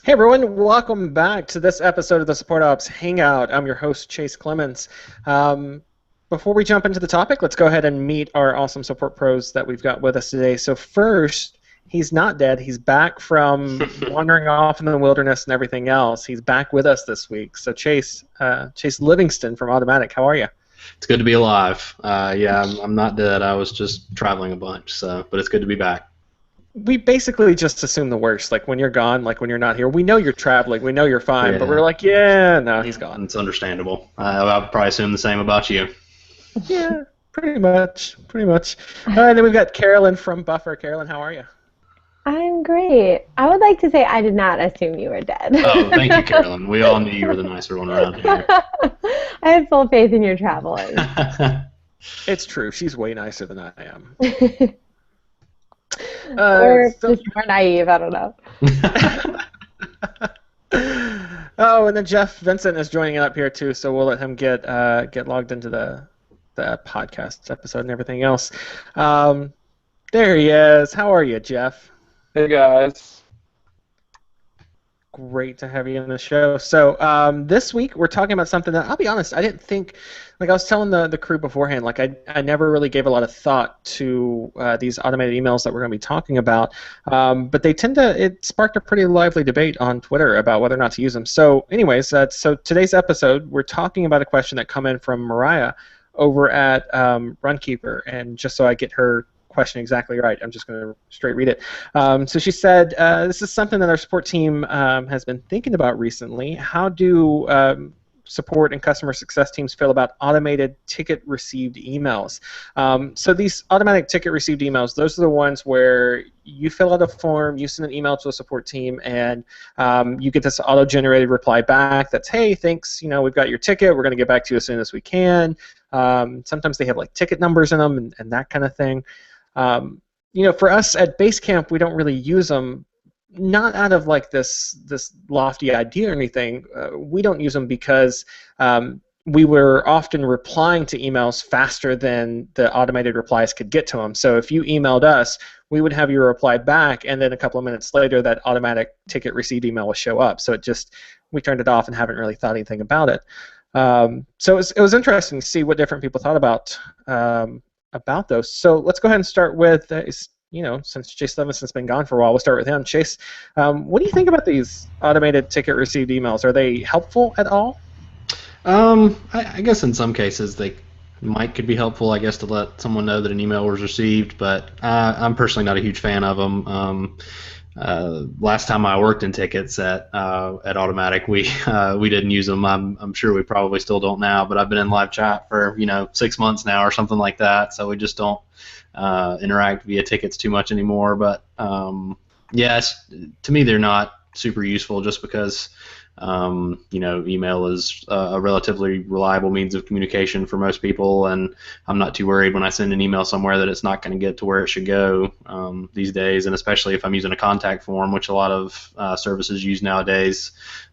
Hey everyone, welcome back to this episode of the Support Ops Hangout. I'm your host, Chase Clemens. Um, Before we jump into the topic, let's go ahead and meet our awesome support pros that we've got with us today. So first, he's not dead. He's back from wandering off in the wilderness and everything else. He's back with us this week. So Chase Livingston from Automatic, how are you? It's good to be alive. I'm not dead. I was just traveling a bunch, but it's good to be back. We basically just assume the worst. Like when you're gone, like when you're not here. We know you're traveling. We know you're fine, but we're Yeah, like, yeah, no, he's gone. it's understandable. I would probably assume the same about you. Yeah, pretty much, pretty much. All right, then we've got Carolyn from Buffer. Carolyn, how are you? I'm great. I would like to say I did not assume you were dead. Oh, thank you, Carolyn. We all knew you were the nicer one around here. I have full faith in your travelers. It's true. She's way nicer than I am. Or So, just more naive, I don't know. oh, and then Jeff Vincent is joining up here too, so we'll let him get logged into the podcast episode and everything else. There he is. How are you, Jeff? Hey guys. Great to have you on the show. So this week we're talking about something that I'll be honest, I didn't think. Like I was telling the crew beforehand, like I never really gave a lot of thought to these automated emails that we're going to be talking about. But it sparked a pretty lively debate on Twitter about whether or not to use them. So, anyways, so today's episode we're talking about a question that come in from Mariah over at Runkeeper, and just so I get her question exactly right, I'm just going to straight read it. So she said, this is something that our support team has been thinking about recently. How do support and customer success teams feel about automated ticket received emails? So these automatic ticket received emails, those are the ones where you fill out a form, you send an email to a support team, and you get this auto-generated reply back that's, hey, thanks, we've got your ticket, we're going to get back to you as soon as we can. Sometimes they have like ticket numbers in them and that kind of thing. For us at Basecamp, we don't really use them, not out of like this lofty idea or anything. We don't use them because we were often replying to emails faster than the automated replies could get to them. So if you emailed us, we would have your reply back, and then a couple of minutes later, that automatic ticket received email will show up. So we turned it off and haven't really thought anything about it. So it was interesting to see what different people thought about those. So let's go ahead and start with, since Chase Levinson's been gone for a while, we'll start with him. Chase, what do you think about these automated ticket received emails? Are they helpful at all? I guess in some cases they could be helpful, I guess, to let someone know that an email was received, but I'm personally not a huge fan of them. Last time I worked in tickets at Automatic, we didn't use them. I'm sure we probably still don't now, but I've been in live chat for 6 months now or something like that, so we just don't interact via tickets too much anymore. But to me they're not super useful just because email is a relatively reliable means of communication for most people, and I'm not too worried when I send an email somewhere that it's not going to get to where it should go these days, and especially if I'm using a contact form, which a lot of services use nowadays.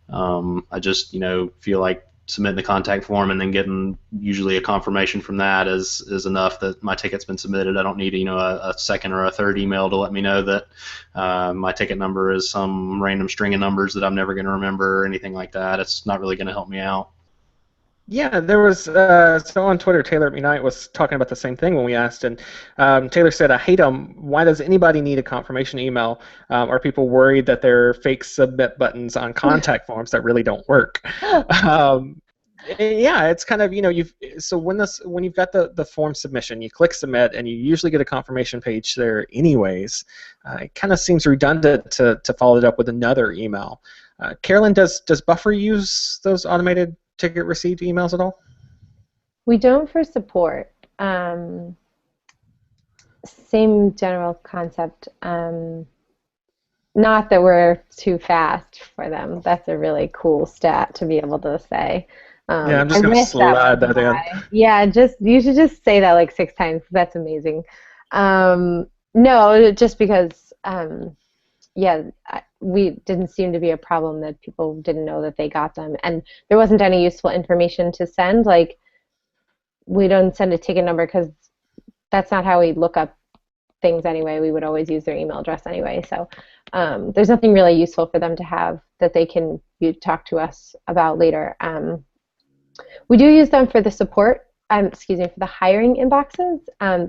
I just feel like submitting the contact form and then getting usually a confirmation from that is enough that my ticket's been submitted. I don't need a second or a third email to let me know that my ticket number is some random string of numbers that I'm never going to remember or anything like that. It's not really going to help me out. Yeah, there was, so on Twitter, Taylor McKnight was talking about the same thing when we asked, and Taylor said, I hate them. Why does anybody need a confirmation email? Are people worried that there are fake submit buttons on contact forms that really don't work? Yeah, it's kind of, when you've got the form submission, you click submit, and you usually get a confirmation page there anyways. It kind of seems redundant to follow it up with another email. Carolyn, does Buffer use those automated ticket received emails at all? We don't for support. Same general concept. Not that we're too fast for them. That's a really cool stat to be able to say. Yeah, I'm just going to slide that in. Yeah, you should just say that like 6 times. That's amazing. No, just because, we didn't seem to be a problem that people didn't know that they got them, and there wasn't any useful information to send. Like, we don't send a ticket number because that's not how we look up things anyway. We would always use their email address anyway. So there's nothing really useful for them to have that they can talk to us about later. We do use them for the support, for the hiring inboxes,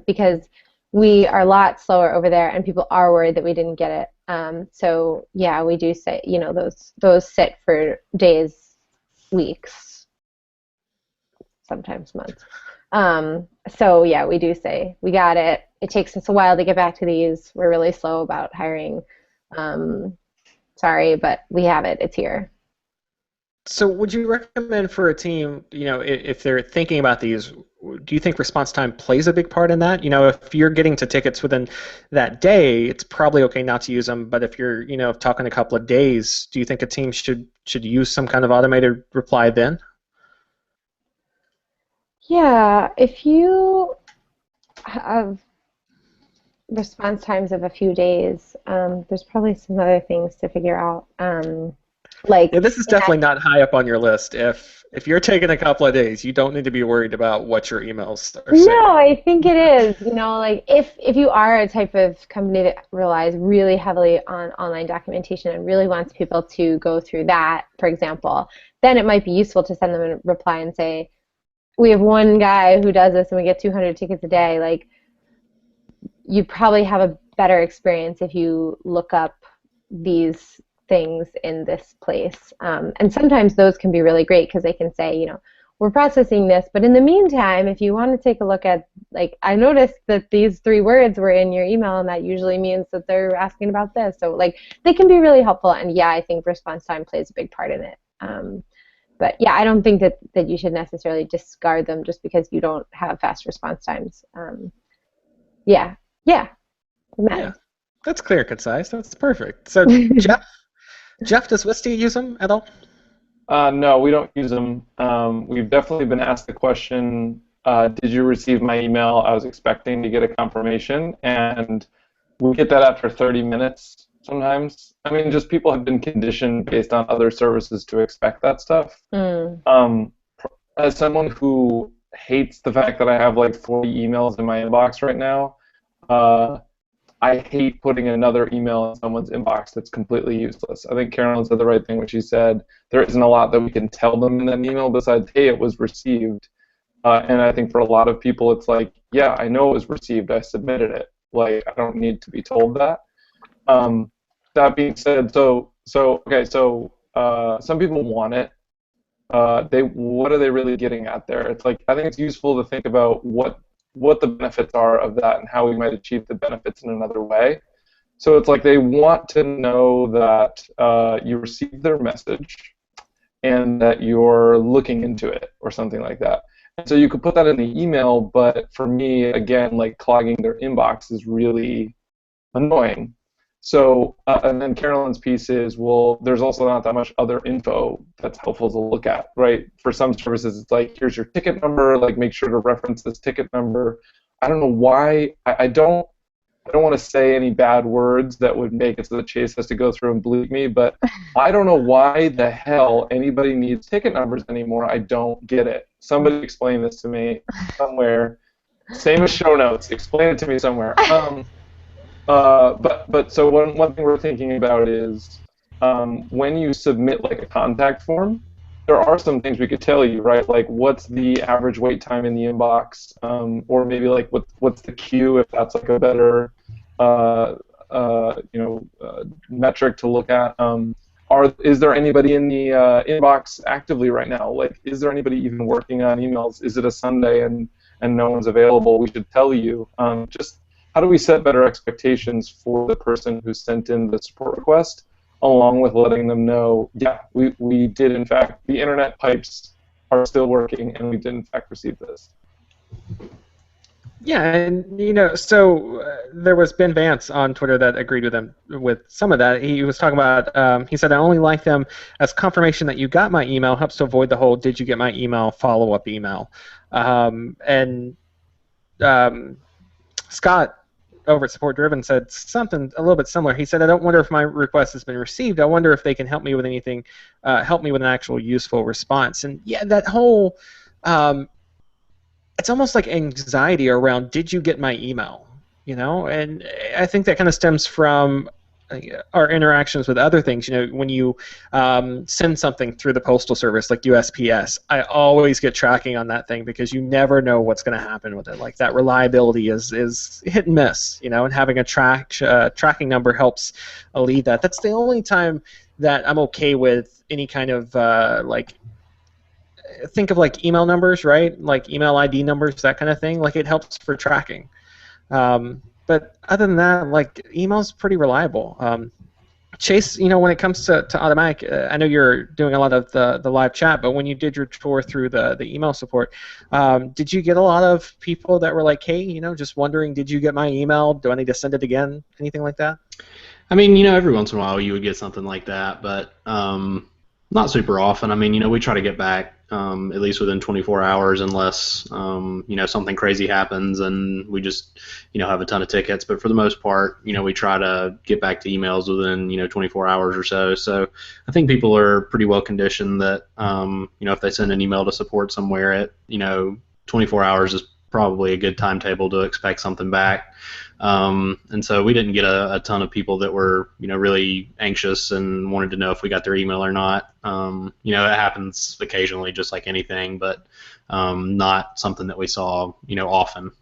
because we are a lot slower over there, and people are worried that we didn't get it. So yeah, we do say, those sit for days, weeks, sometimes months. So yeah, we do say we got it. It takes us a while to get back to these. We're really slow about hiring. Sorry, but we have it. It's here. So would you recommend for a team, if they're thinking about these, do you think response time plays a big part in that? If you're getting to tickets within that day, it's probably okay not to use them. But if you're, talking a couple of days, do you think a team should use some kind of automated reply then? Yeah, if you have response times of a few days, there's probably some other things to figure out. This is definitely not high up on your list. If you're taking a couple of days, you don't need to be worried about what your emails are saying. No, I think it is. If you are a type of company that relies really heavily on online documentation and really wants people to go through that, for example, then it might be useful to send them a reply and say, we have one guy who does this and we get 200 tickets a day. You probably have a better experience if you look up these things in this place. And sometimes those can be really great because they can say, we're processing this, but in the meantime, if you want to take a look at, I noticed that these 3 words were in your email, and that usually means that they're asking about this. So, they can be really helpful, and yeah, I think response time plays a big part in it. But yeah, I don't think that you should necessarily discard them just because you don't have fast response times. Yeah. Yeah, that's clear and concise. That's perfect. So, Jeff, does Wistia use them at all? No, we don't use them. We've definitely been asked the question, did you receive my email? I was expecting to get a confirmation, and we get that after 30 minutes sometimes. I mean, just people have been conditioned based on other services to expect that stuff. As someone who hates the fact that I have 40 emails in my inbox right now, I hate putting another email in someone's inbox that's completely useless. I think Carolyn said the right thing when she said there isn't a lot that we can tell them in that email besides, hey, it was received. And I think for a lot of people it's yeah, I know it was received. I submitted it. I don't need to be told that. That being said, some people want it. What are they really getting at there? It's I think it's useful to think about what the benefits are of that and how we might achieve the benefits in another way. So it's they want to know that you received their message and that you're looking into it or something like that. And so you could put that in the email, but for me, again, clogging their inbox is really annoying. So, and then Carolyn's piece is, well, there's also not that much other info that's helpful to look at, right? For some services, it's here's your ticket number, make sure to reference this ticket number. I don't know why, I don't want to say any bad words that would make it so that Chase has to go through and bleep me, but I don't know why the hell anybody needs ticket numbers anymore. I don't get it. Somebody explain this to me somewhere. Same as show notes. Explain it to me somewhere. But so one thing we're thinking about is when you submit a contact form, there are some things we could tell you, right? What's the average wait time in the inbox, or maybe what's the queue, if that's a better metric to look at. Is there anybody in the inbox actively right now? Is there anybody even working on emails? Is it a Sunday and no one's available? We should tell you. Just how do we set better expectations for the person who sent in the support request, along with letting them know, yeah, we did, in fact, the internet pipes are still working, and we did, in fact, receive this. Yeah, and so there was Ben Vance on Twitter that agreed with him with some of that. He was talking about, he said, I only like them as confirmation that you got my email, helps to avoid the whole did you get my email follow-up email. Scott over at Support Driven said something a little bit similar. He said, I don't wonder if my request has been received. I wonder if they can help me with anything, help me with an actual useful response. And yeah, that whole, it's almost like anxiety around, did you get my email? And I think that kind of stems from our interactions with other things. When you send something through the postal service like USPS, I always get tracking on that thing because you never know what's going to happen with it. Like that reliability is hit and miss, and having a tracking number helps alleviate that. That's the only time that I'm okay with any kind of think of like email numbers, right? Like email ID numbers, that kind of thing. Like it helps for tracking. But other than that, like email's pretty reliable. Chase, when it comes to Automattic, I know you're doing a lot of the live chat, but when you did your tour through the email support, did you get a lot of people that were like, hey, just wondering, did you get my email? Do I need to send it again? Anything like that? I mean, every once in a while you would get something like that, but not super often. I mean, we try to get back at least within 24 hours unless, something crazy happens and we just, have a ton of tickets. But for the most part, we try to get back to emails within, 24 hours or so. So I think people are pretty well conditioned that, if they send an email to support somewhere at, 24 hours is probably a good timetable to expect something back. And so we didn't get a ton of people that were, really anxious and wanted to know if we got their email or not. It happens occasionally, just like anything, but not something that we saw, often.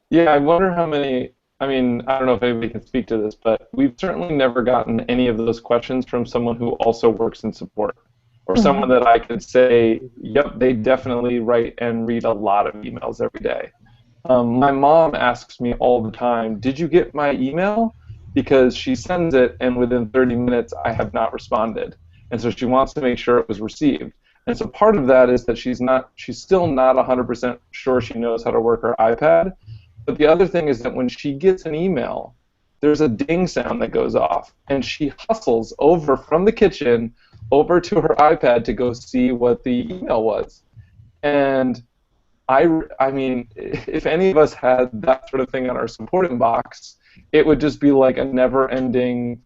Yeah, I wonder how many. I mean, I don't know if anybody can speak to this, but we've certainly never gotten any of those questions from someone who also works in support, or someone that I could say, yep, they definitely write and read a lot of emails every day. My mom asks me all the time, did you get my email? Because she sends it, and within 30 minutes, I have not responded. And so she wants to make sure it was received. And so part of that is that she's still not 100% sure she knows how to work her iPad. But the other thing is that when she gets an email, there's a ding sound that goes off, and she hustles over from the kitchen over to her iPad to go see what the email was. And I mean, if any of us had that sort of thing on our support inbox, it would just be like a never-ending,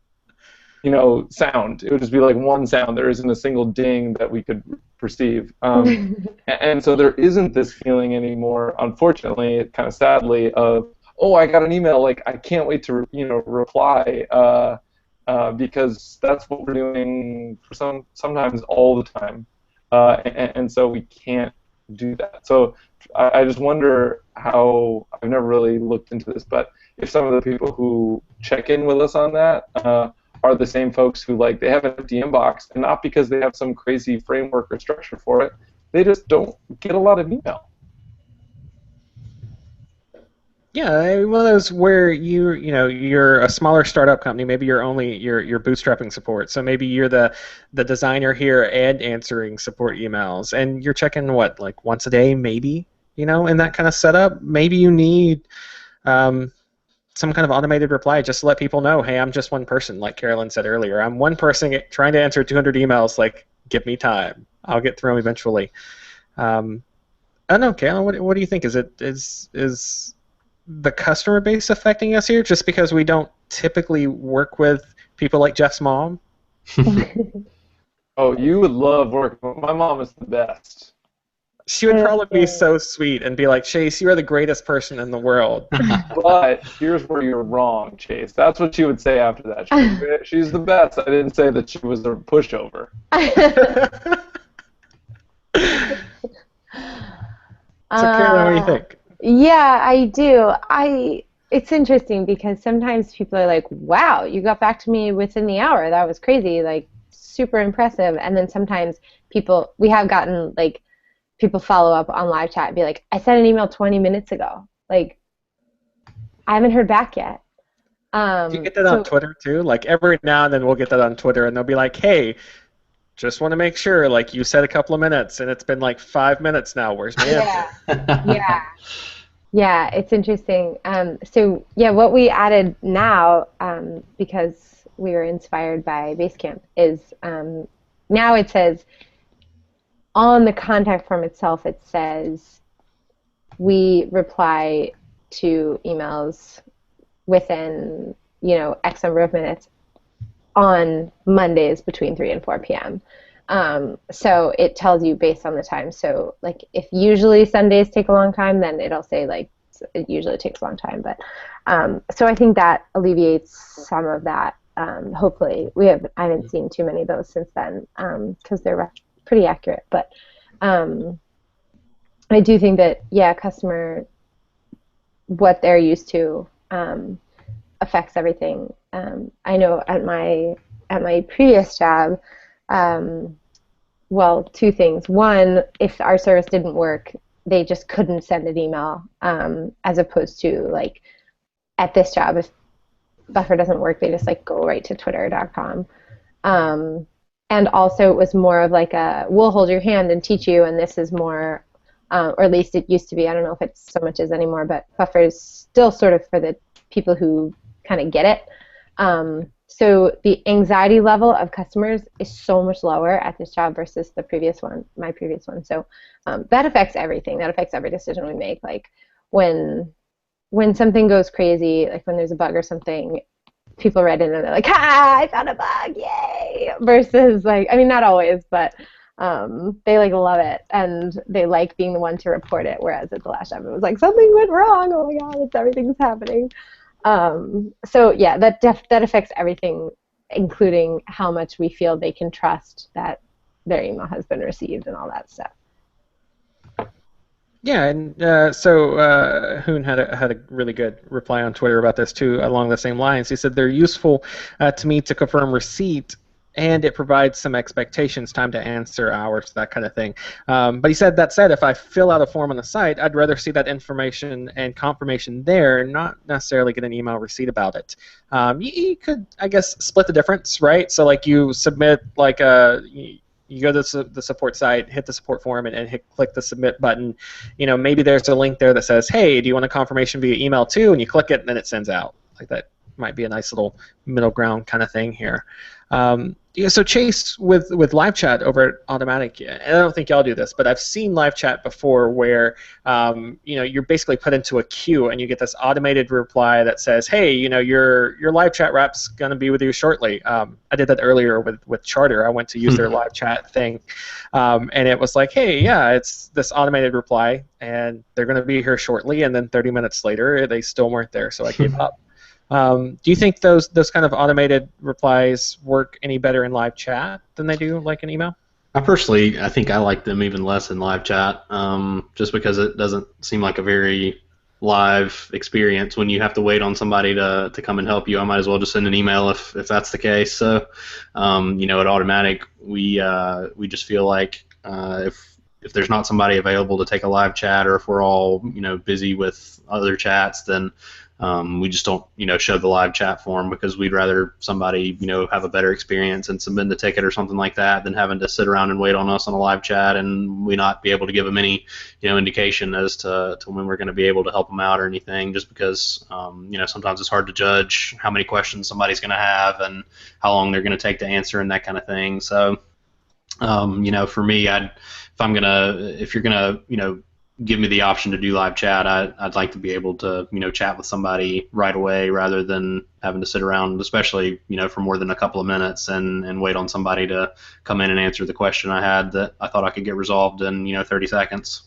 sound. It would just be like one sound. There isn't a single ding that we could perceive. And so there isn't this feeling anymore, unfortunately, kind of sadly, of, oh, I got an email, like, I can't wait to, reply, because that's what we're doing for sometimes all the time. And so we can't do that. So I just wonder how, I've never really looked into this, but if some of the people who check in with us on that are the same folks who, like, they have an empty inbox, and not because they have some crazy framework or structure for it, they just don't get a lot of email. Yeah, one of those where you're a smaller startup company. Maybe you're bootstrapping support. So maybe you're the designer here and answering support emails, and you're checking like once a day, maybe, in that kind of setup. Maybe you need some kind of automated reply just to let people know, hey, I'm just one person, like Carolyn said earlier. I'm one person trying to answer 200 emails. Like, give me time. I'll get through them eventually. I don't know, Carolyn. What do you think? Is the customer base affecting us here just because we don't typically work with people like Jeff's mom? Oh, you would love working. My mom is the best. She would probably be so sweet and be like, Chase, you are the greatest person in the world. But here's where you're wrong, Chase. That's what she would say after that. She's the best. I didn't say that she was a pushover. So, Carolyn, what do you think? Yeah, I do. It's interesting because sometimes people are like, wow, you got back to me within the hour. That was crazy, like super impressive. And then sometimes we have gotten like people follow up on live chat and be like, I sent an email 20 minutes ago. Like, I haven't heard back yet. Do you get that on Twitter too? Like every now and then we'll get that on Twitter and they'll be like, hey, just want to make sure, like you said a couple of minutes and it's been like 5 minutes now. Where's my answer? Yeah, it's interesting. So what we added now, because we were inspired by Basecamp, is now it says on the contact form itself, it says we reply to emails within X number of minutes on Mondays between 3 and 4 p.m. So it tells you based on the time. So like if usually Sundays take a long time, then it'll say like it usually takes a long time. But so I think that alleviates some of that. Hopefully, I haven't seen too many of those since then because they're pretty accurate. But I do think that customer, what they're used to affects everything. I know at my previous job, well, two things. One, if our service didn't work, they just couldn't send an email, as opposed to like at this job, if Buffer doesn't work, they just like go right to twitter.com. And also it was more of like we'll hold your hand and teach you, and this is more, or at least it used to be, I don't know if it's so much as anymore, but Buffer is still sort of for the people who kind of get it. So the anxiety level of customers is so much lower at this job versus the previous one, my previous one. So that affects everything. That affects every decision we make. Like when something goes crazy, like when there's a bug or something, people write in and they're like, I found a bug, yay! Versus like, I mean, not always, but they like love it and they like being the one to report it. Whereas at the last job, it was like something went wrong. Oh my God, everything's happening. So yeah, that affects everything, including how much we feel they can trust that their email has been received and all that stuff. Yeah, and so Hoon had a really good reply on Twitter about this too, along the same lines. He said they're useful to me to confirm receipt, and it provides some expectations, time to answer, hours, that kind of thing. But he said, that said, if I fill out a form on the site, I'd rather see that information and confirmation there, not necessarily get an email receipt about it. You could, I guess, split the difference, right? So like you submit like you go to the support site, hit the support form, and click the submit button. You know, maybe there's a link there that says, hey, do you want a confirmation via email too? And you click it, and then it sends out. Like that might be a nice little middle ground kind of thing here. So Chase, with live chat over at Automattic, and I don't think y'all do this, but I've seen live chat before where you're basically put into a queue and you get this automated reply that says, hey, your live chat rep's going to be with you shortly. I did that earlier with Charter. I went to use their live chat thing, and it was like, hey, yeah, it's this automated reply, and they're going to be here shortly, and then 30 minutes later, they still weren't there, so I gave up. Do you think those kind of automated replies work any better in live chat than they do like an email? I think I like them even less in live chat, just because it doesn't seem like a very live experience when you have to wait on somebody to come and help you. I might as well just send an email if that's the case. So, at Automattic, we just feel like if there's not somebody available to take a live chat, or if we're all busy with other chats, then we just don't, show the live chat form, because we'd rather somebody, have a better experience and submit the ticket or something like that than having to sit around and wait on us on a live chat and we not be able to give them any, indication as to when we're going to be able to help them out or anything, just because, sometimes it's hard to judge how many questions somebody's going to have and how long they're going to take to answer and that kind of thing. So, for me, if you're going to, give me the option to do live chat, I'd like to be able to chat with somebody right away rather than having to sit around, especially for more than a couple of minutes and wait on somebody to come in and answer the question I had that I thought I could get resolved in 30 seconds.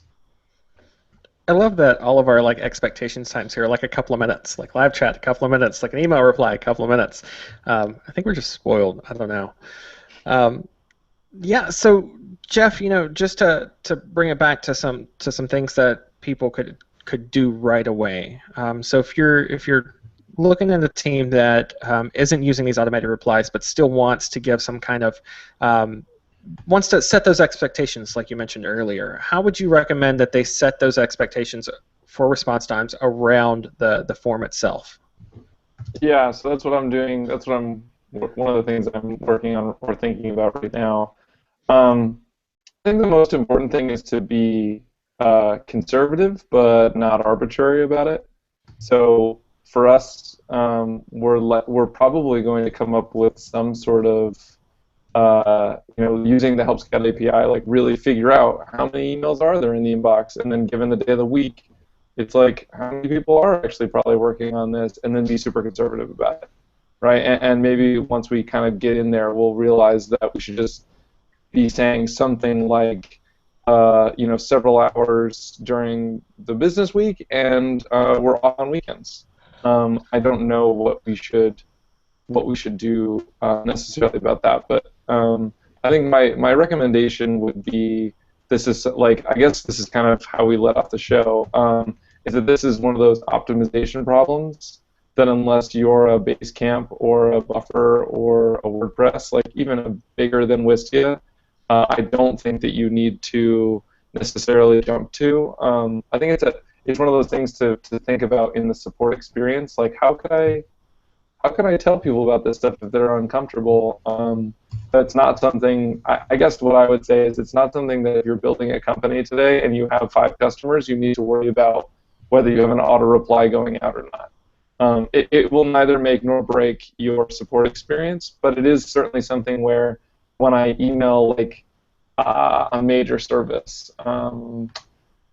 I love that all of our expectations times here are like a couple of minutes, like live chat a couple of minutes, like an email reply a couple of minutes. I think we're just spoiled. I don't know. Yeah, so Jeff, just to bring it back to some things that people could do right away. So if you're looking at a team that isn't using these automated replies but still wants to give some kind of wants to set those expectations, like you mentioned earlier, how would you recommend that they set those expectations for response times around the form itself? Yeah, so that's what I'm doing. That's one of the things I'm working on or thinking about right now. I think the most important thing is to be conservative but not arbitrary about it. So for us, we're probably going to come up with some sort of using the Help Scout API, like really figure out how many emails are there in the inbox, and then given the day of the week, it's like how many people are actually probably working on this, and then be super conservative about it, right? And maybe once we kind of get in there, we'll realize that we should just be saying something like, several hours during the business week, and we're off on weekends. I don't know what we should do necessarily about that, but I think my recommendation would be, this is like, I guess this is kind of how we let off the show, is that this is one of those optimization problems that unless you're a Basecamp or a Buffer or a WordPress, like even a bigger than Wistia, I don't think that you need to necessarily jump to. I think it's one of those things to think about in the support experience. Like, how can I tell people about this stuff if they're uncomfortable? That's not something, I guess what I would say is, it's not something that if you're building a company today and you have 5 customers, you need to worry about whether you have an auto reply going out or not. It will neither make nor break your support experience, but it is certainly something where when I email like a major service, if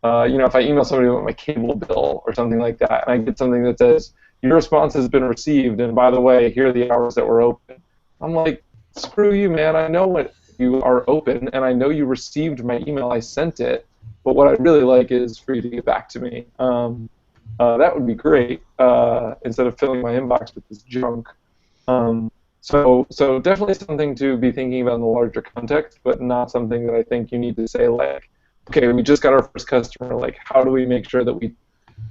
I email somebody about my cable bill or something like that, and I get something that says, your response has been received, and by the way, here are the hours that were open. I'm like, screw you, man. I know what you are open, and I know you received my email. I sent it, but what I'd really like is for you to get back to me. That would be great, instead of filling my inbox with this junk. So definitely something to be thinking about in the larger context, but not something that I think you need to say, like, okay, we just got our first customer, like, how do we make sure that we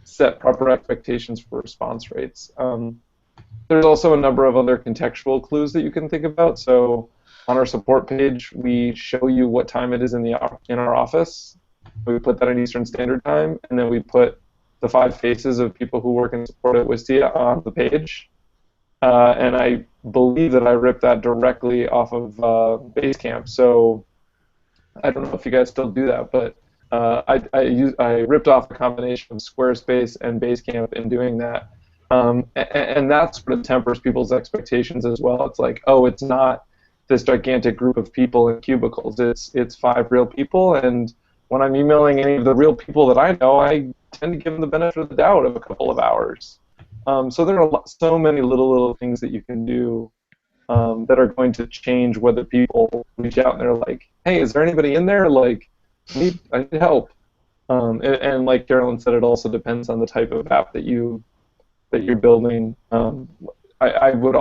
set proper expectations for response rates? There's also a number of other contextual clues that you can think about. So on our support page, we show you what time it is in our office. We put that in Eastern Standard Time, and then we put the 5 faces of people who work in support at Wistia on the page. And I believe that I ripped that directly off of Basecamp. So I don't know if you guys still do that, but I ripped off a combination of Squarespace and Basecamp in doing that. And that sort of tempers people's expectations as well. It's like, oh, it's not this gigantic group of people in cubicles. It's 5 real people, and when I'm emailing any of the real people that I know, I tend to give them the benefit of the doubt of a couple of hours. So there are so many little things that you can do that are going to change whether people reach out and they're like, hey, is there anybody in there? Like, I need help. And like Carolyn said, it also depends on the type of app that you're building. I would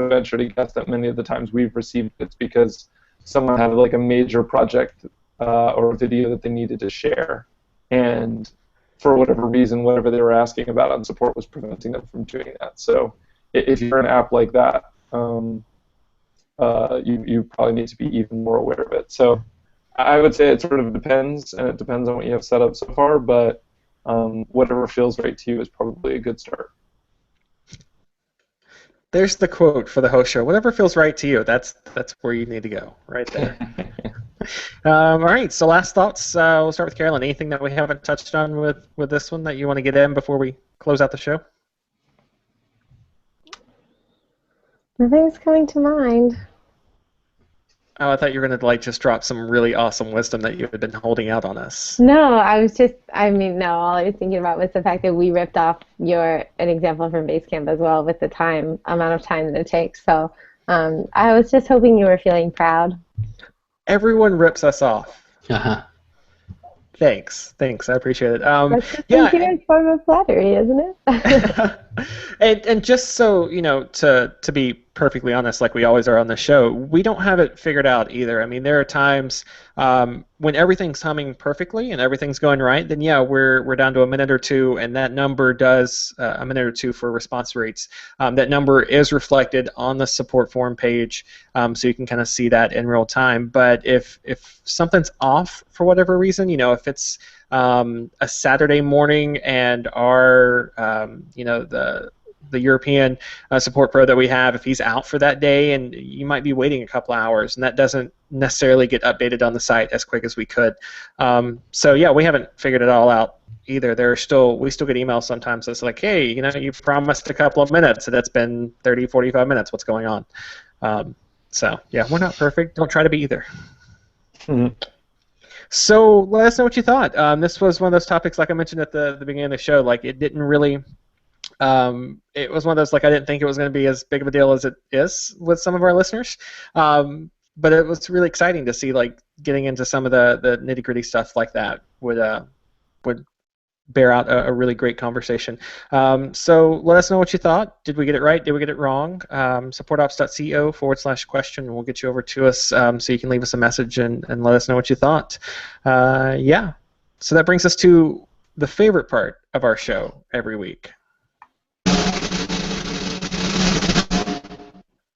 venture to guess that many of the times we've received it's because someone had like a major project or a video that they needed to share, and for whatever reason, whatever they were asking about on support was preventing them from doing that. So if you're an app like that, you probably need to be even more aware of it. So I would say it sort of depends, and it depends on what you have set up so far, but whatever feels right to you is probably a good start. There's the quote for the host show. Whatever feels right to you, that's where you need to go, right there. All right, so last thoughts. We'll start with Carolyn. Anything that we haven't touched on with this one that you want to get in before we close out the show? Nothing's coming to mind. Oh, I thought you were going to like just drop some really awesome wisdom that you had been holding out on us. No, all I was thinking about was the fact that we ripped off an example from Basecamp as well with the amount of time that it takes. So I was just hoping you were feeling proud. Everyone rips us off. Uh-huh. Thanks. I appreciate it. That's just a form of flattery, isn't it? and just so you know, to be perfectly honest, like we always are on the show, we don't have it figured out either. I mean, there are times when everything's humming perfectly and everything's going right, then yeah, we're down to a minute or two, and that number does a minute or two for response rates. That number is reflected on the support forum page, so you can kind of see that in real time. But if something's off for whatever reason, you know, if it's a Saturday morning and our the European support pro that we have, if he's out for that day, and you might be waiting a couple hours, and that doesn't necessarily get updated on the site as quick as we could. So yeah, we haven't figured it all out either. We still get emails sometimes that's like, hey, you know, you promised a couple of minutes, and it's been 30, 45 minutes. What's going on? So yeah, we're not perfect. Don't try to be either. Mm-hmm. So let us know what you thought. This was one of those topics, like I mentioned at the beginning of the show, like it didn't really... it was one of those, like, I didn't think it was going to be as big of a deal as it is with some of our listeners. but it was really exciting to see like getting into some of the nitty gritty stuff like that would bear out a really great conversation. So let us know what you thought. Did we get it right? Did we get it wrong? Supportops.co/question. We'll get you over to us so you can leave us a message and let us know what you thought. Yeah. So that brings us to the favorite part of our show every week.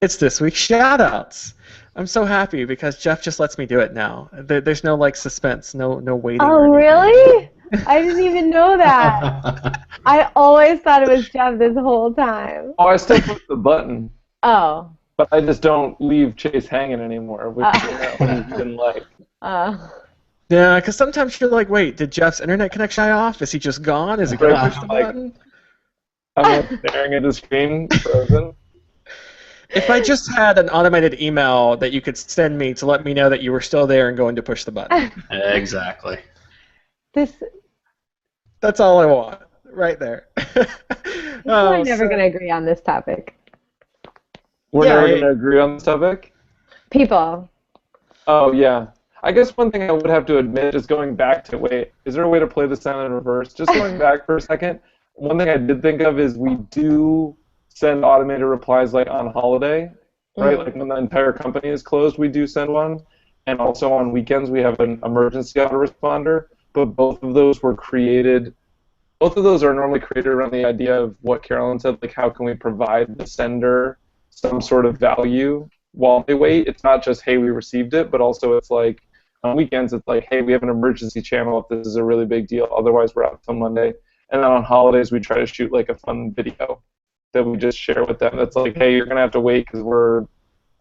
It's this week's shoutouts. I'm so happy because Jeff just lets me do it now. There's no like suspense, no waiting. Oh, really? I didn't even know that. I always thought it was Jeff this whole time. Oh, I still push the button. Oh. But I just don't leave Chase hanging anymore, which he didn't like. Yeah, because sometimes you're like, wait, did Jeff's internet connection die off? Is he just gone? Is he going to push the button? I'm like staring at the screen, frozen. If I just had an automated email that you could send me to let me know that you were still there and going to push the button. Exactly. That's all I want, right there. We're never going to agree on this topic. We're never going to agree on this topic? People. Oh, yeah. I guess one thing I would have to admit is going back to, wait, is there a way to play the sound in reverse? Just going back for a second, one thing I did think of is we do send automated replies like on holiday, right? Like when the entire company is closed, we do send one. And also on weekends, we have an emergency autoresponder. But both of those are normally created around the idea of what Carolyn said, like how can we provide the sender some sort of value while they wait. It's not just, hey, we received it, but also it's like, on weekends, it's like, hey, we have an emergency channel if this is a really big deal, otherwise we're out till Monday. And then on holidays, we try to shoot like a fun video that we just share with them. That's like, hey, you're going to have to wait because we're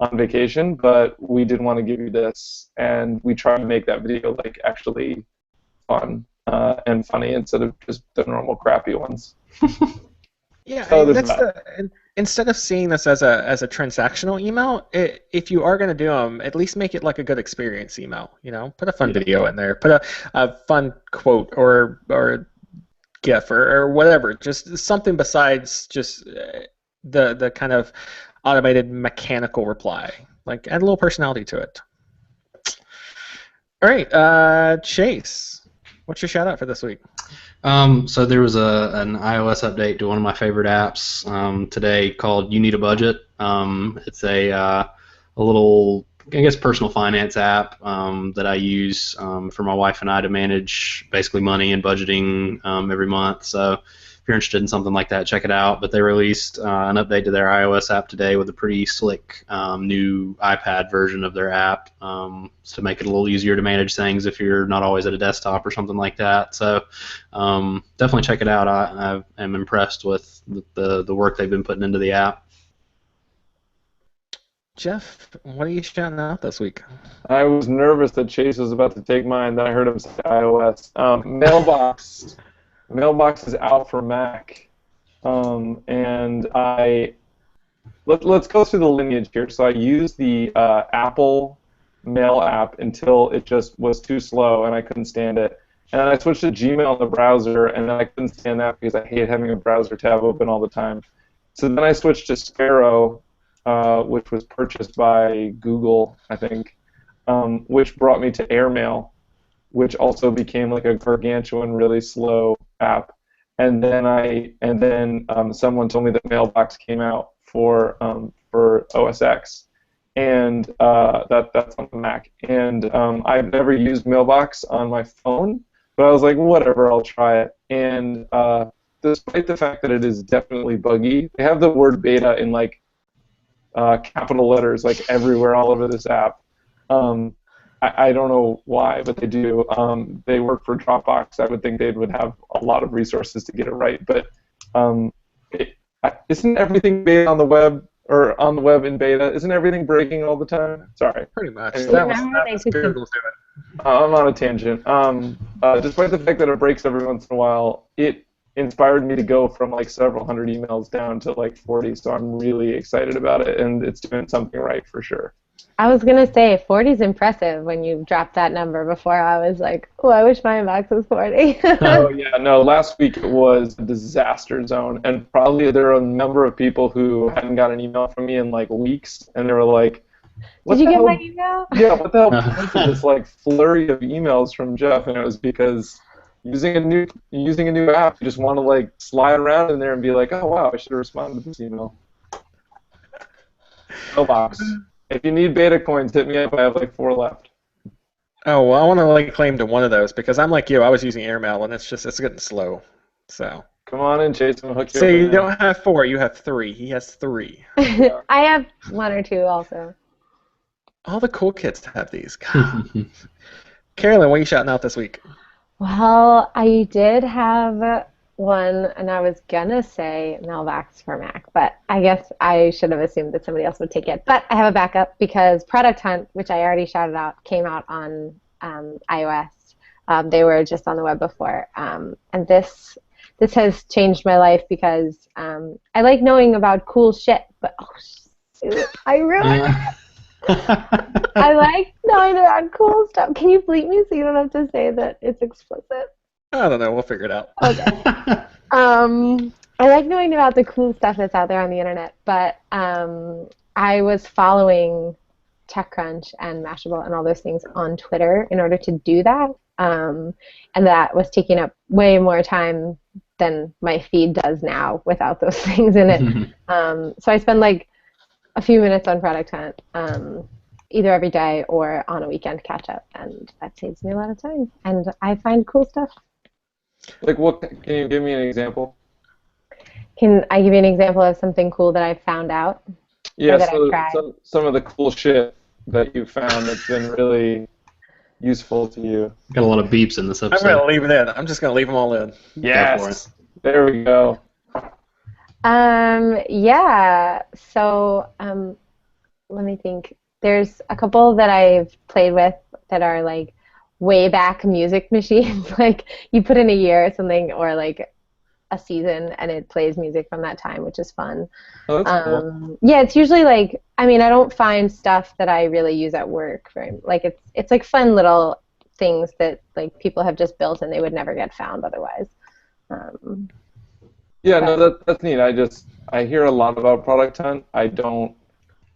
on vacation, but we did want to give you this. And we try to make that video like actually fun and funny instead of just the normal crappy ones. Yeah, instead of seeing this as a transactional email, if you are going to do them, at least make it like a good experience email. You know, put a fun video in there, put a fun quote or GIF or whatever, just something besides just the kind of automated mechanical reply. Like add a little personality to it. All right, Chase, what's your shout out for this week? So there was an iOS update to one of my favorite apps today called You Need a Budget. It's a little, I guess, personal finance app that I use for my wife and I to manage basically money and budgeting every month. So if you're interested in something like that, check it out. But they released an update to their iOS app today with a pretty slick new iPad version of their app to make it a little easier to manage things if you're not always at a desktop or something like that. So definitely check it out. I am impressed with the work they've been putting into the app. Jeff, what are you shouting out this week? I was nervous that Chase was about to take mine, then I heard him say iOS. Mailbox is out for Mac, and let's go through the lineage here. So I used the Apple Mail app until it just was too slow and I couldn't stand it. And then I switched to Gmail in the browser, and then I couldn't stand that because I hate having a browser tab open all the time. So then I switched to Sparrow, which was purchased by Google, I think, which brought me to Airmail, which also became like a gargantuan, really slow app. And then someone told me that Mailbox came out for OS X, and that's on the Mac. And I've never used Mailbox on my phone, but I was like, whatever, I'll try it. And despite the fact that it is definitely buggy, they have the word beta in like capital letters like everywhere all over this app. I don't know why, but they do. They work for Dropbox. I would think they would have a lot of resources to get it right. But isn't everything beta on the web or on the web in beta? Isn't everything breaking all the time? Sorry. Pretty much. Anyway, That was Google to it. I'm on a tangent. Despite the fact that it breaks every once in a while, it inspired me to go from like several hundred emails down to like 40. So I'm really excited about it, and it's doing something right for sure. I was going to say 40 is impressive. When you dropped that number before, I was like, oh, I wish my inbox was 40. Oh, yeah, no, last week it was a disaster zone, and probably there are a number of people who hadn't got an email from me in like weeks, and they were like, Did you get my email? Yeah, what the hell prompted this like flurry of emails from Jeff? And it was because using a new app, you just want to like slide around in there and be like, oh wow, I should have responded to this email. Mailbox. If you need beta coins, hit me up. I have like 4 left. Oh, well, I want to lay claim to one of those because I'm like you. I was using airmail, and it's getting slow. So. Come on in, Chase. I'll hook you So up. you don't have 4. You have 3. He has 3. I have 1 or 2 also. All the cool kids have these. God. Carolyn, what are you shouting out this week? Well, I did have one, and I was gonna say Mailbox for Mac, but I guess I should have assumed that somebody else would take it. But I have a backup because Product Hunt, which I already shouted out, came out on iOS. They were just on the web before, and this has changed my life because I like knowing about cool shit, but I ruined it. I like knowing about cool stuff. Can you bleep me so you don't have to say that it's explicit? I don't know. We'll figure it out. Okay. I like knowing about the cool stuff that's out there on the internet, but I was following TechCrunch and Mashable and all those things on Twitter in order to do that, and that was taking up way more time than my feed does now without those things in it. So I spend like a few minutes on Product Hunt, either every day or on a weekend catch up, and that saves me a lot of time. And I find cool stuff. Like what? Can you give me an example? Can I give you an example of something cool that I found out? Yeah, that I tried? some of the cool shit that you found that's been really useful to you. Got a lot of beeps in this I'm episode. going to leave it in. I'm just going to leave them all in. Yes. There we go. Yeah. So let me think. There's a couple that I've played with that are like way back music machines. Like you put in a year or something, or like a season, and it plays music from that time, which is fun. Oh, that's cool. Yeah, it's usually like, I mean, I don't find stuff that I really use at work very like it's like fun little things that like people have just built and they would never get found otherwise. Yeah, no, that's neat. I hear a lot about Product Hunt. I don't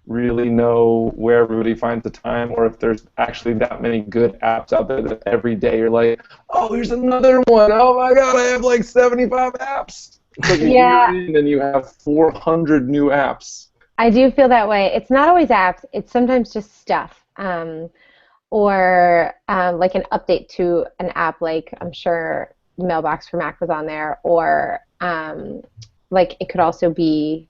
really know where everybody finds the time, or if there's actually that many good apps out there that every day you're like, oh, here's another one. Oh my God, I have like 75 apps. It's like a year in and you have 400 new apps. I do feel that way. It's not always apps. It's sometimes just stuff, or like an update to an app. Like I'm sure Mailbox for Mac was on there, or like it could also be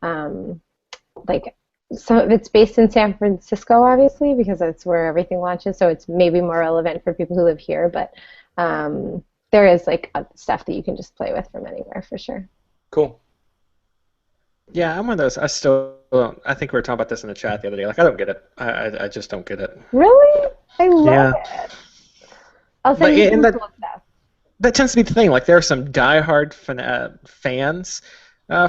like some of it's based in San Francisco, obviously, because that's where everything launches. So it's maybe more relevant for people who live here, but there is like stuff that you can just play with from anywhere for sure. Cool. Yeah, I'm one of those. I still don't. I think we were talking about this in the chat the other day. Like, I don't get it. I just don't get it. Really? I love it. I'll send you some cool stuff. That tends to be the thing. Like, there are some diehard fans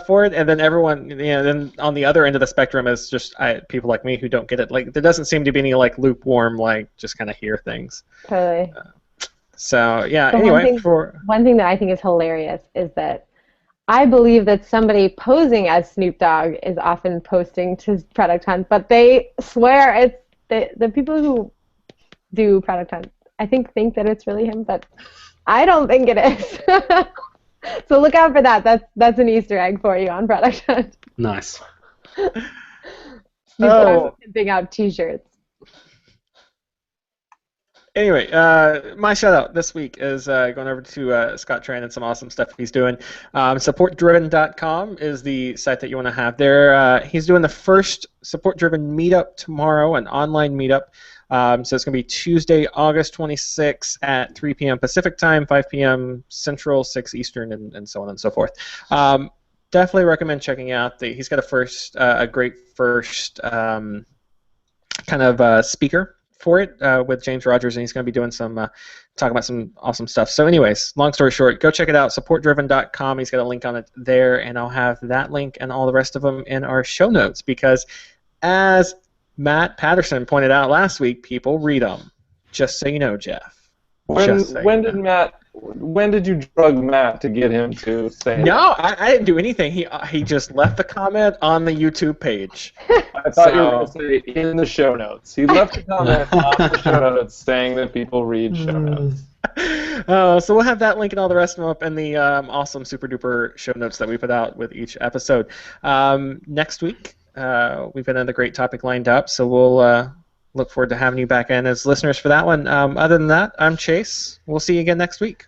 for it, and then everyone, then on the other end of the spectrum is just people like me who don't get it. Like, there doesn't seem to be any like lukewarm, like just kind of hear things. Totally. So yeah. So anyway, one thing that I think is hilarious is that I believe that somebody posing as Snoop Dogg is often posting to Product Hunt, but they swear it's the people who do Product Hunt. I think that it's really him, but I don't think it is. So look out for that. That's an Easter egg for you on Product Hunt. Nice. Pimping out T-shirts. Anyway, my shout out this week is going over to Scott Tran and some awesome stuff he's doing. SupportDriven.com is the site that you want to have there. He's doing the first Support Driven meetup tomorrow, an online meetup. So it's going to be Tuesday, August 26th at 3 p.m. Pacific time, 5 p.m. Central, 6 Eastern, and so on and so forth. Definitely recommend checking out. He's got a great first kind of speaker for it with James Rogers, and he's going to be doing some talking about some awesome stuff. So anyways, long story short, go check it out, supportdriven.com. He's got a link on it there, and I'll have that link and all the rest of them in our show notes because as Matt Patterson pointed out last week, people read them. Just so you know, Jeff. When did you drug Matt to get him to say No, I didn't do anything. He just left the comment on the YouTube page. I thought you were going to say in the show notes. He left a comment on the show notes saying that people read show notes. So we'll have that link and all the rest of them up in the awesome super duper show notes that we put out with each episode. Next week, we've got another great topic lined up, so we'll look forward to having you back in as listeners for that one. Other than that, I'm Chase. We'll see you again next week.